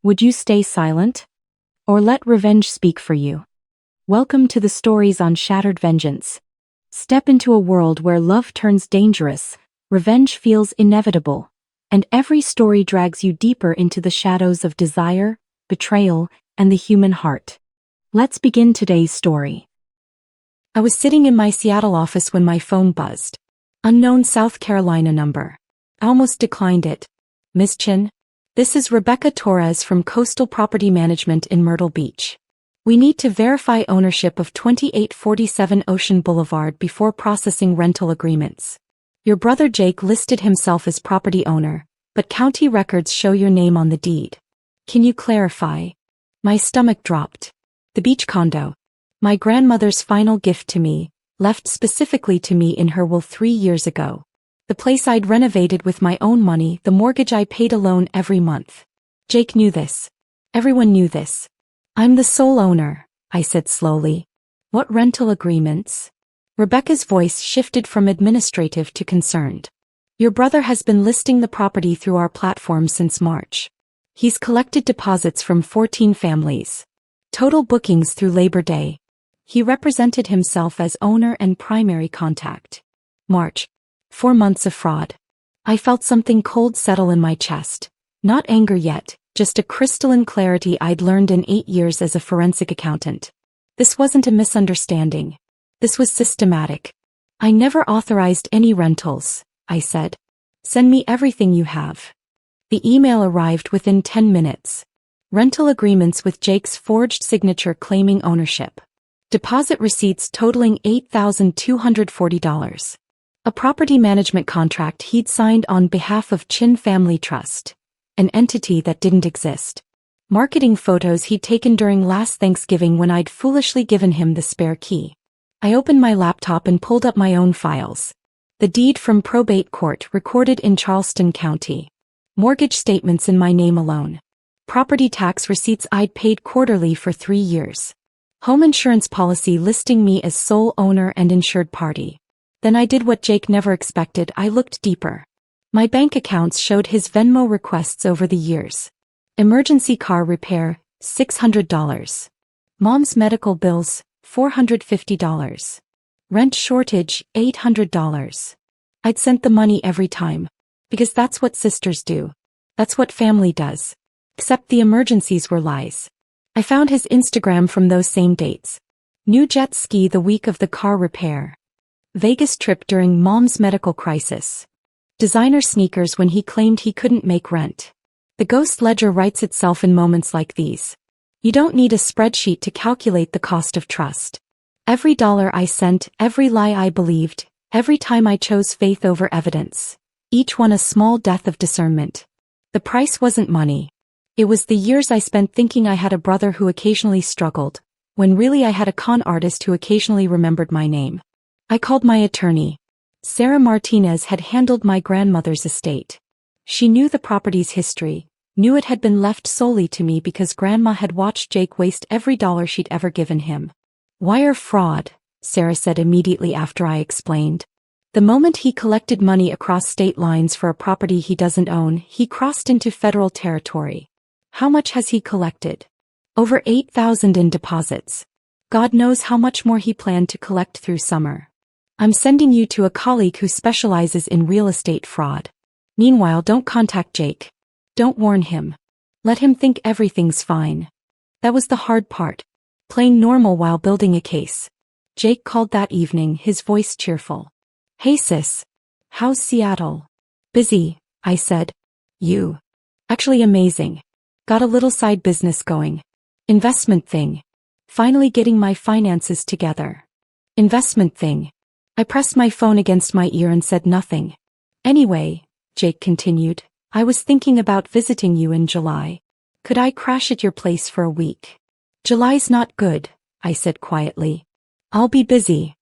Would you stay silent? Or let revenge speak for you? Welcome to the stories on Shattered Vengeance. Step into a world where love turns dangerous, revenge feels inevitable, and every story drags you deeper into the shadows of desire, betrayal, and the human heart. Let's begin today's story. I was sitting in my Seattle office when my phone buzzed. Unknown South Carolina number. I almost declined it. Miss Chen? This is Rebecca Torres from Coastal Property Management in Myrtle Beach. We need to verify ownership of 2847 Ocean Boulevard before processing rental agreements. Your brother Jake listed himself as property owner, but county records show your name on the deed. Can you clarify? My stomach dropped. The beach condo. My grandmother's final gift to me, left specifically to me in her will 3 years ago. The place I'd renovated with my own money, the mortgage I paid alone every month. Jake knew this. Everyone knew this. I'm the sole owner, I said slowly. What rental agreements? Rebecca's voice shifted from administrative to concerned. Your brother has been listing the property through our platform since March. He's collected deposits from 14 families. Total bookings through Labor Day. He represented himself as owner and primary contact. March. 4 months of fraud. I felt something cold settle in my chest. Not anger yet, just a crystalline clarity I'd learned in 8 years as a forensic accountant. This wasn't a misunderstanding. This was systematic. I never authorized any rentals, I said. Send me everything you have. The email arrived within 10 minutes. Rental agreements with Jake's forged signature claiming ownership. Deposit receipts totaling $8,240. A property management contract he'd signed on behalf of Chen Family Trust, an entity that didn't exist. Marketing photos he'd taken during last Thanksgiving when I'd foolishly given him the spare key. I opened my laptop and pulled up my own files. The deed from probate court recorded in Charleston County. Mortgage statements in my name alone. Property tax receipts I'd paid quarterly for 3 years. Home insurance policy listing me as sole owner and insured party. Then I did what Jake never expected. I looked deeper. My bank accounts showed his Venmo requests over the years. Emergency car repair, $600. Mom's medical bills, $450. Rent shortage, $800. I'd sent the money every time. Because that's what sisters do. That's what family does. Except the emergencies were lies. I found his Instagram from those same dates. New jet ski the week of the car repair. Vegas trip during Mom's medical crisis. Designer sneakers when he claimed he couldn't make rent. The ghost ledger writes itself in moments like these. You don't need a spreadsheet to calculate the cost of trust. Every dollar I sent, every lie I believed, every time I chose faith over evidence. Each one a small death of discernment. The price wasn't money. It was the years I spent thinking I had a brother who occasionally struggled, when really I had a con artist who occasionally remembered my name. I called my attorney. Sarah Martinez had handled my grandmother's estate. She knew the property's history, knew it had been left solely to me because Grandma had watched Jake waste every dollar she'd ever given him. Wire fraud, Sarah said immediately after I explained. The moment he collected money across state lines for a property he doesn't own, he crossed into federal territory. How much has he collected? Over $8,000 in deposits. God knows how much more he planned to collect through summer. I'm sending you to a colleague who specializes in real estate fraud. Meanwhile, don't contact Jake. Don't warn him. Let him think everything's fine. That was the hard part. Playing normal while building a case. Jake called that evening, his voice cheerful. Hey sis. How's Seattle? Busy, I said. You? Actually amazing. Got a little side business going. Investment thing. Finally getting my finances together. Investment thing. I pressed my phone against my ear and said nothing. Anyway, Jake continued, I was thinking about visiting you in July. Could I crash at your place for a week? July's not good, I said quietly. I'll be busy.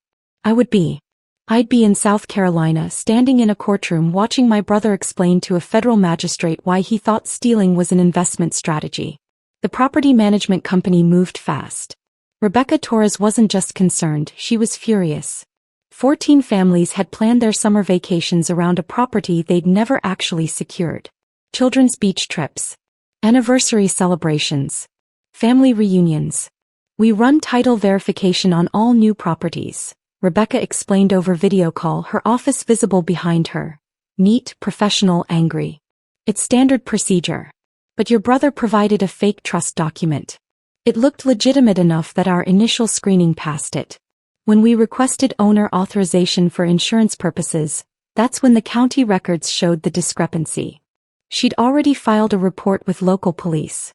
I would be. I'd be in South Carolina standing in a courtroom watching my brother explain to a federal magistrate why he thought stealing was an investment strategy. The property management company moved fast. Rebecca Torres wasn't just concerned, she was furious. 14 families had planned their summer vacations around a property they'd never actually secured. Children's beach trips. Anniversary celebrations. Family reunions. We run title verification on all new properties, Rebecca explained over video call, her office visible behind her. Neat, professional, angry. It's standard procedure. But your brother provided a fake trust document. It looked legitimate enough that our initial screening passed it. When we requested owner authorization for insurance purposes, that's when the county records showed the discrepancy. She'd already filed a report with local police.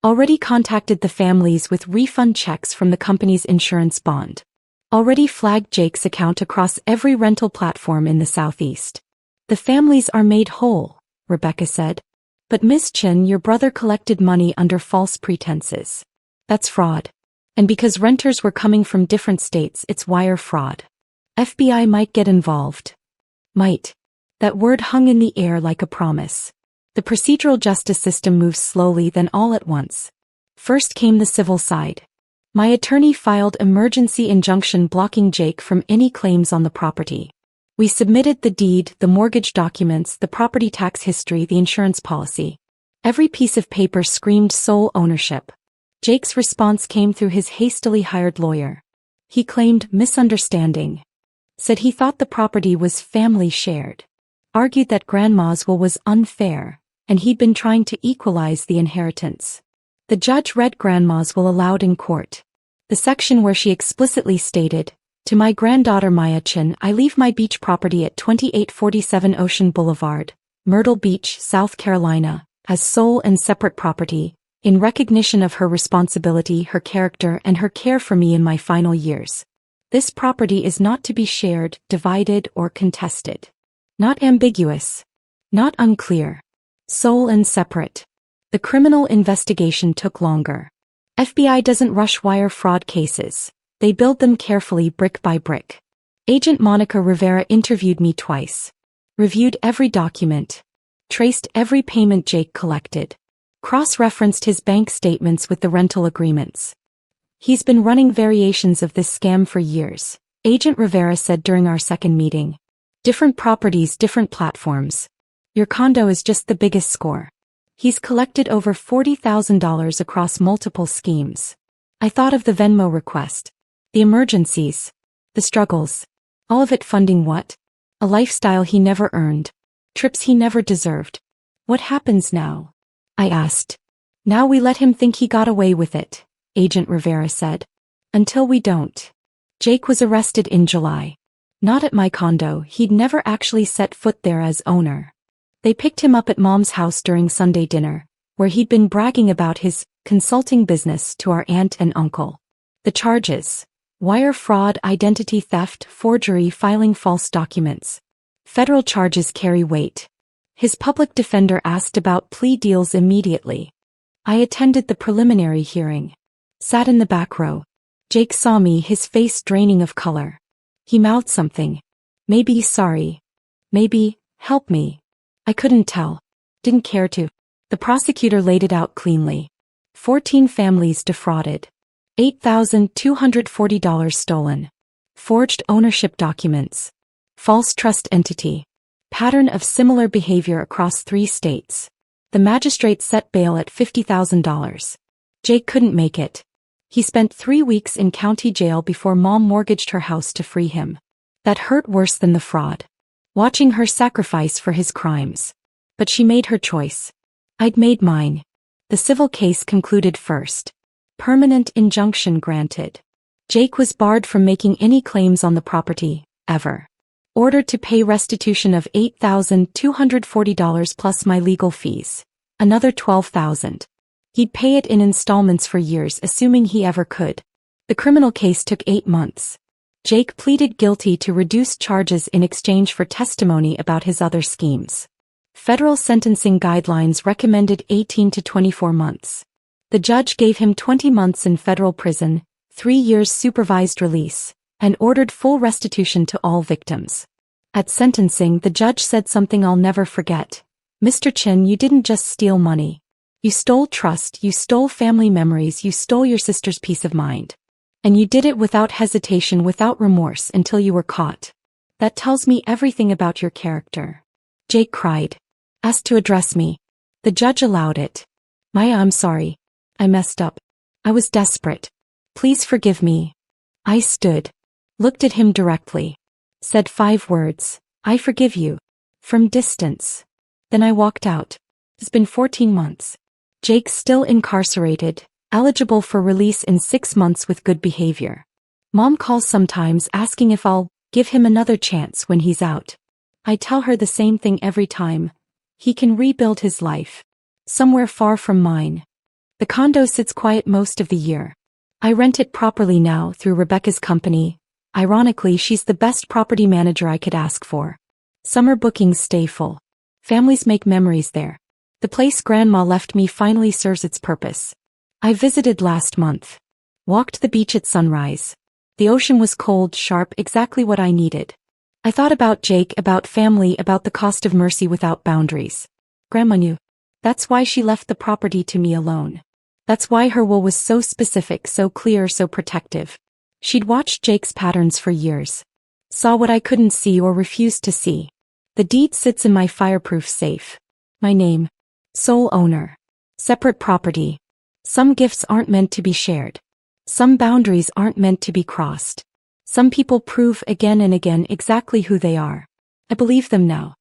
Already contacted the families with refund checks from the company's insurance bond. Already flagged Jake's account across every rental platform in the Southeast. The families are made whole, Rebecca said. But Miss Chen, your brother collected money under false pretenses. That's fraud. And because renters were coming from different states, it's wire fraud. FBI might get involved. Might. That word hung in the air like a promise. The procedural justice system moves slowly, then all at once. First came the civil side. My attorney filed emergency injunction blocking Jake from any claims on the property. We submitted the deed, the mortgage documents, the property tax history, the insurance policy. Every piece of paper screamed sole ownership. Jake's response came through his hastily hired lawyer. He claimed misunderstanding. Said he thought the property was family shared. Argued that Grandma's will was unfair, and he'd been trying to equalize the inheritance. The judge read Grandma's will aloud in court. The section where she explicitly stated, "To my granddaughter Maya Chen, I leave my beach property at 2847 Ocean Boulevard, Myrtle Beach, South Carolina, as sole and separate property, in recognition of her responsibility, her character, and her care for me in my final years. This property is not to be shared, divided, or contested. Not ambiguous. Not unclear. Sole and separate." The criminal investigation took longer. FBI doesn't rush wire fraud cases. They build them carefully, brick by brick. Agent Monica Rivera interviewed me twice. Reviewed every document. Traced every payment Jake collected. Cross-referenced his bank statements with the rental agreements. He's been running variations of this scam for years, Agent Rivera said during our second meeting. Different properties, different platforms. Your condo is just the biggest score. He's collected over $40,000 across multiple schemes. I thought of the Venmo request. The emergencies. The struggles. All of it funding what? A lifestyle he never earned. Trips he never deserved. What happens now? I asked. Now we let him think he got away with it, Agent Rivera said. Until we don't. Jake was arrested in July. Not at my condo, he'd never actually set foot there as owner. They picked him up at Mom's house during Sunday dinner, where he'd been bragging about his consulting business to our aunt and uncle. The charges: wire fraud, identity theft, forgery, filing false documents. Federal charges carry weight. His public defender asked about plea deals immediately. I attended the preliminary hearing. Sat in the back row. Jake saw me, his face draining of color. He mouthed something. Maybe sorry. Maybe, help me. I couldn't tell. Didn't care to. The prosecutor laid it out cleanly. 14 families defrauded. $8,240 stolen. Forged ownership documents. False trust entity. Pattern of similar behavior across 3 states. The magistrate set bail at $50,000. Jake couldn't make it. He spent 3 weeks in county jail before Mom mortgaged her house to free him. That hurt worse than the fraud. Watching her sacrifice for his crimes. But she made her choice. I'd made mine. The civil case concluded first. Permanent injunction granted. Jake was barred from making any claims on the property, ever. Ordered to pay restitution of $8,240 plus my legal fees. Another $12,000. He'd pay it in installments for years, assuming he ever could. The criminal case took 8 months. Jake pleaded guilty to reduced charges in exchange for testimony about his other schemes. Federal sentencing guidelines recommended 18 to 24 months. The judge gave him 20 months in federal prison, 3 years supervised release, and ordered full restitution to all victims. At sentencing, the judge said something I'll never forget. Mr. Chen, you didn't just steal money. You stole trust, you stole family memories, you stole your sister's peace of mind. And you did it without hesitation, without remorse, until you were caught. That tells me everything about your character. Jake cried. Asked to address me. The judge allowed it. Maya, I'm sorry. I messed up. I was desperate. Please forgive me. I stood, looked at him directly, said 5 words, I forgive you, from distance. Then I walked out. It's been 14 months. Jake's still incarcerated, eligible for release in 6 months with good behavior. Mom calls sometimes asking if I'll give him another chance when he's out. I tell her the same thing every time. He can rebuild his life. Somewhere far from mine. The condo sits quiet most of the year. I rent it properly now through Rebecca's company. Ironically, she's the best property manager I could ask for. Summer bookings stay full. Families make memories there. The place Grandma left me finally serves its purpose. I visited last month. Walked the beach at sunrise. The ocean was cold, sharp, exactly what I needed. I thought about Jake, about family, about the cost of mercy without boundaries. Grandma knew. That's why she left the property to me alone. That's why her will was so specific, so clear, so protective. She'd watched Jake's patterns for years. Saw what I couldn't see or refused to see. The deed sits in my fireproof safe. My name. Sole owner. Separate property. Some gifts aren't meant to be shared. Some boundaries aren't meant to be crossed. Some people prove again and again exactly who they are. I believe them now.